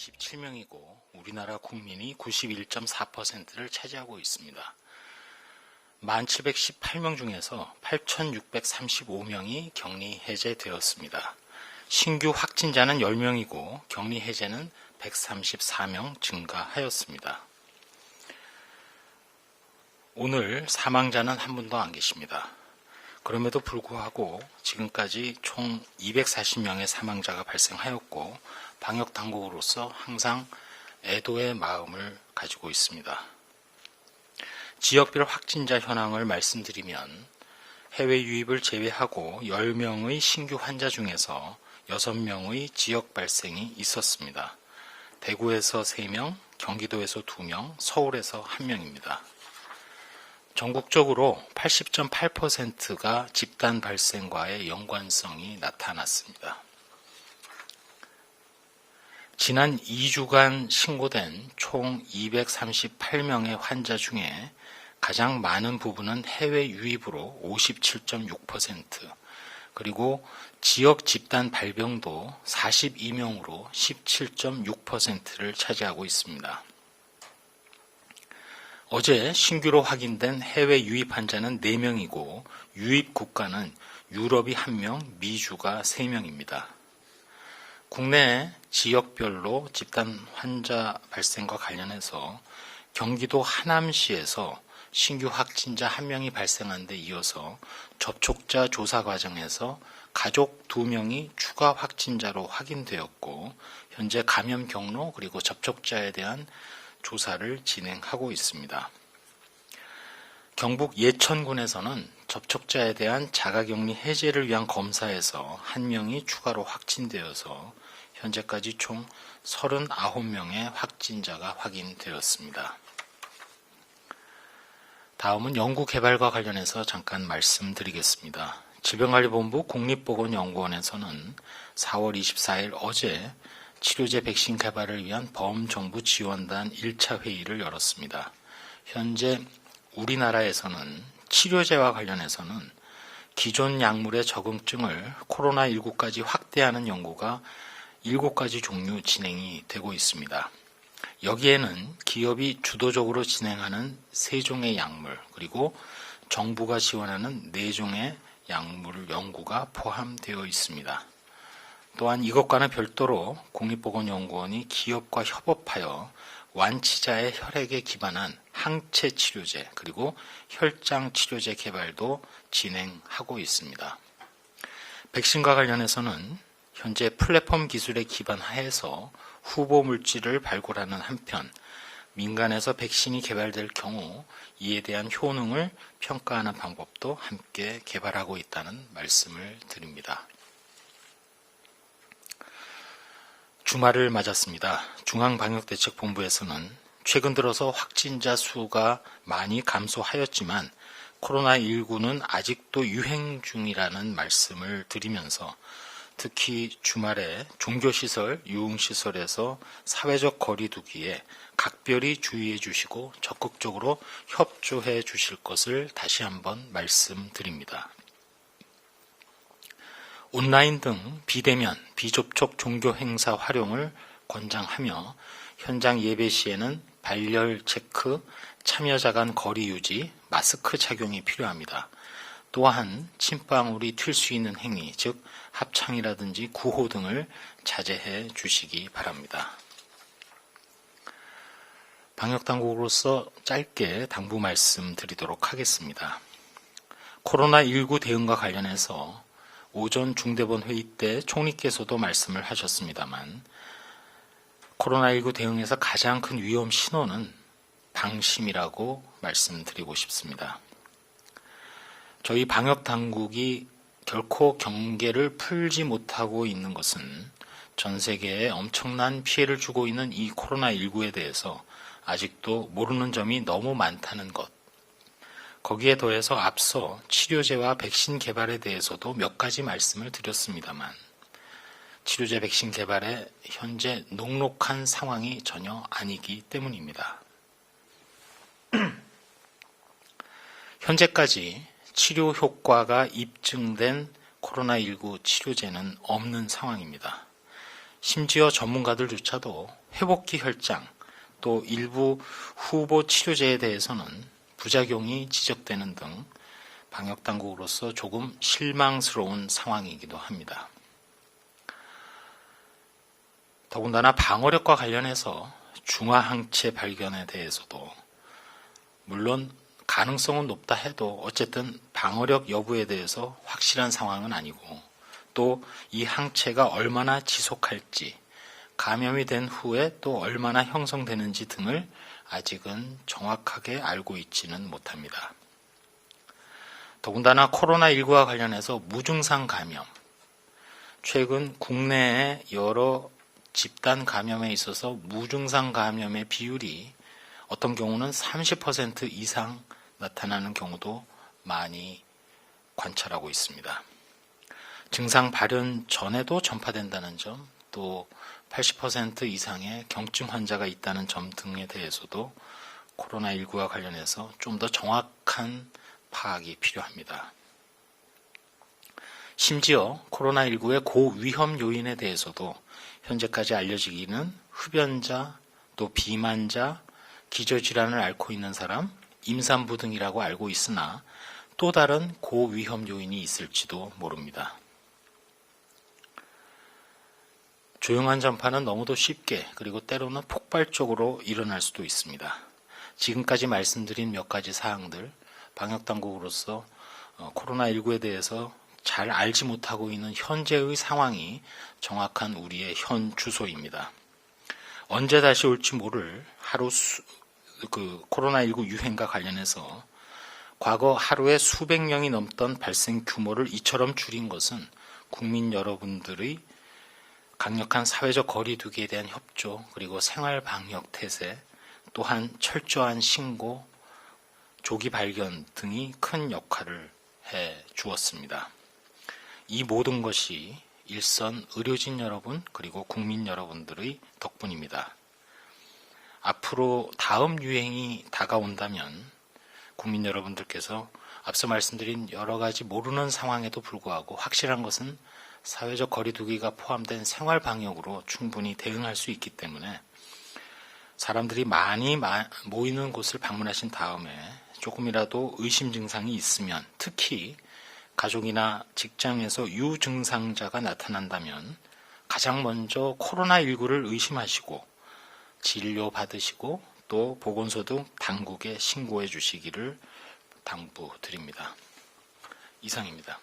27명이고 우리나라 국민이 91.4%를 차지하고 있습니다. 1718명 중에서 8635명이 격리 해제되었습니다. 신규 확진자는 10명이고 격리 해제는 134명 증가하였습니다. 오늘 사망자는 한 분도 안 계십니다. 그럼에도 불구하고 지금까지 총 240명의 사망자가 발생하였고 방역당국으로서 항상 애도의 마음을 가지고 있습니다. 지역별 확진자 현황을 말씀드리면 해외 유입을 제외하고 10명의 신규 환자 중에서 6명의 지역 발생이 있었습니다. 대구에서 3명, 경기도에서 2명, 서울에서 1명입니다. 전국적으로 80.8%가 집단 발생과의 연관성이 나타났습니다. 지난 2주간 신고된 총 238명의 환자 중에 가장 많은 부분은 해외 유입으로 57.6%, 그리고 지역 집단 발병도 42명으로 17.6%를 차지하고 있습니다. 어제 신규로 확인된 해외 유입 환자는 4명이고 유입 국가는 유럽이 1명, 미주가 3명입니다. 국내 지역별로 집단 환자 발생과 관련해서 경기도 하남시에서 신규 확진자 1명이 발생한 데 이어서 접촉자 조사 과정에서 가족 2명이 추가 확진자로 확인되었고 현재 감염 경로 그리고 접촉자에 대한 조사를 진행하고 있습니다. 경북 예천군에서는 접촉자에 대한 자가격리 해제를 위한 검사에서 1명이 추가로 확진되어서 현재까지 총 39명의 확진자가 확인되었습니다. 다음은 연구개발과 관련해서 잠깐 말씀드리겠습니다. 질병관리본부 국립보건연구원에서는 4월 24일 어제 치료제 백신 개발을 위한 범정부 지원단 1차 회의를 열었습니다. 현재 우리나라에서는 치료제와 관련해서는 기존 약물의 적응증을 코로나19까지 확대하는 연구가 7가지 종류 진행이 되고 있습니다. 여기에는 기업이 주도적으로 진행하는 3종의 약물, 그리고 정부가 지원하는 4종의 약물 연구가 포함되어 있습니다. 또한 이것과는 별도로 국립보건연구원이 기업과 협업하여 완치자의 혈액에 기반한 항체 치료제 그리고 혈장 치료제 개발도 진행하고 있습니다. 백신과 관련해서는 현재 플랫폼 기술에 기반하여서 후보 물질을 발굴하는 한편 민간에서 백신이 개발될 경우 이에 대한 효능을 평가하는 방법도 함께 개발하고 있다는 말씀을 드립니다. 주말을 맞았습니다. 중앙방역대책본부에서는 최근 들어서 확진자 수가 많이 감소하였지만 코로나19는 아직도 유행 중이라는 말씀을 드리면서 특히 주말에 종교시설, 유흥시설에서 사회적 거리 두기에 각별히 주의해 주시고 적극적으로 협조해 주실 것을 다시 한번 말씀드립니다. 온라인 등 비대면, 비접촉 종교 행사 활용을 권장하며 현장 예배 시에는 발열 체크, 참여자 간 거리 유지, 마스크 착용이 필요합니다. 또한 침방울이 튈 수 있는 행위, 즉 합창이라든지 구호 등을 자제해 주시기 바랍니다. 방역당국으로서 짧게 당부 말씀드리도록 하겠습니다. 코로나19 대응과 관련해서 오전 중대본 회의 때 총리께서도 말씀을 하셨습니다만 코로나19 대응에서 가장 큰 위험 신호는 방심이라고 말씀드리고 싶습니다. 저희 방역당국이 결코 경계를 풀지 못하고 있는 것은 전 세계에 엄청난 피해를 주고 있는 이 코로나19에 대해서 아직도 모르는 점이 너무 많다는 것, 거기에 더해서 앞서 치료제와 백신 개발에 대해서도 몇 가지 말씀을 드렸습니다만 치료제 백신 개발에 현재 녹록한 상황이 전혀 아니기 때문입니다. 현재까지 치료 효과가 입증된 코로나19 치료제는 없는 상황입니다. 심지어 전문가들조차도 회복기 혈장, 또 일부 후보 치료제에 대해서는 부작용이 지적되는 등 방역당국으로서 조금 실망스러운 상황이기도 합니다. 더군다나 방어력과 관련해서 중화항체 발견에 대해서도 물론 가능성은 높다 해도 어쨌든 방어력 여부에 대해서 확실한 상황은 아니고, 또 이 항체가 얼마나 지속할지, 감염이 된 후에 또 얼마나 형성되는지 등을 아직은 정확하게 알고 있지는 못합니다. 더군다나 코로나19와 관련해서 무증상 감염, 최근 국내의 여러 집단 감염에 있어서 무증상 감염의 비율이 어떤 경우는 30% 이상 나타나는 경우도 많이 관찰하고 있습니다. 증상 발현 전에도 전파된다는 점, 또 80% 이상의 경증 환자가 있다는 점 등에 대해서도 코로나19와 관련해서 좀 더 정확한 파악이 필요합니다. 심지어 코로나19의 고위험 요인에 대해서도 현재까지 알려지기는 흡연자, 또 비만자, 기저질환을 앓고 있는 사람, 임산부 등이라고 알고 있으나 또 다른 고위험 요인이 있을지도 모릅니다. 조용한 전파는 너무도 쉽게, 그리고 때로는 폭발적으로 일어날 수도 있습니다. 지금까지 말씀드린 몇 가지 사항들, 방역당국으로서 코로나19에 대해서 잘 알지 못하고 있는 현재의 상황이 정확한 우리의 현 주소입니다. 언제 다시 올지 모를 코로나19 유행과 관련해서 과거 하루에 수백 명이 넘던 발생 규모를 이처럼 줄인 것은 국민 여러분들의 강력한 사회적 거리두기에 대한 협조, 그리고 생활 방역 태세, 또한 철저한 신고, 조기 발견 등이 큰 역할을 해 주었습니다. 이 모든 것이 일선 의료진 여러분, 그리고 국민 여러분들의 덕분입니다. 앞으로 다음 유행이 다가온다면 국민 여러분들께서 앞서 말씀드린 여러 가지 모르는 상황에도 불구하고 확실한 것은 사회적 거리두기가 포함된 생활 방역으로 충분히 대응할 수 있기 때문에 사람들이 많이 모이는 곳을 방문하신 다음에 조금이라도 의심 증상이 있으면, 특히 가족이나 직장에서 유증상자가 나타난다면 가장 먼저 코로나19를 의심하시고 진료 받으시고 또 보건소 당국에 신고해 주시기를 당부드립니다. 이상입니다.